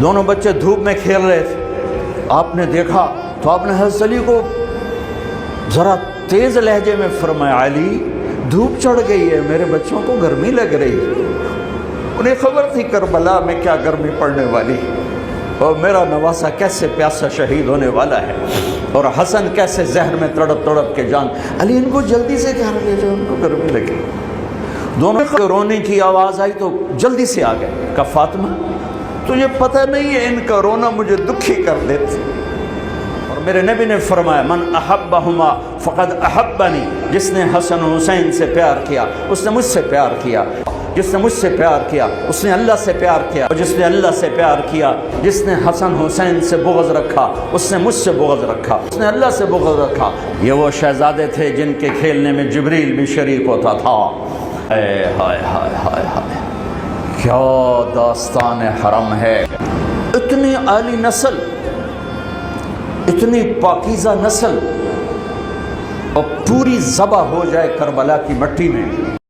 دونوں بچے دھوپ میں کھیل رہے تھے، آپ نے دیکھا تو آپ نے حضرت علی کو ذرا تیز لہجے میں فرمایا، علی دھوپ چڑھ گئی ہے، میرے بچوں کو گرمی لگ رہی ہے۔ انہیں خبر تھی کربلا میں کیا گرمی پڑنے والی، اور میرا نواسا کیسے پیاسا شہید ہونے والا ہے، اور حسن کیسے زہر میں تڑپ تڑپ کے جان۔ علی ان کو جلدی سے گھر لے جاؤ، ان کو گرمی لگی۔ دونوں کو رونے کی آواز آئی تو جلدی سے آ گئے، کہا فاطمہ تجھے پتہ نہیں ہے ان کا رونا مجھے دکھی کر دیتے۔ اور میرے نبی نے فرمایا من احبہما فقد احبنی، جس نے حسن و حسین سے پیار کیا اس نے مجھ سے پیار کیا، جس نے مجھ سے پیار کیا اس نے اللہ سے پیار کیا، اور جس نے اللہ سے پیار کیا، جس نے حسن حسین سے بغض رکھا اس نے مجھ سے بغض رکھا، اس نے اللہ سے بغض رکھا۔ یہ وہ شہزادے تھے جن کے کھیلنے میں جبریل بھی شریک ہوتا تھا۔ ہائے ہائے ہائے ہائے ہائے، کیا داستان حرم ہے! اتنی عالی نسل، اتنی پاکیزہ نسل، اور پوری ذبح ہو جائے کربلا کی مٹی میں۔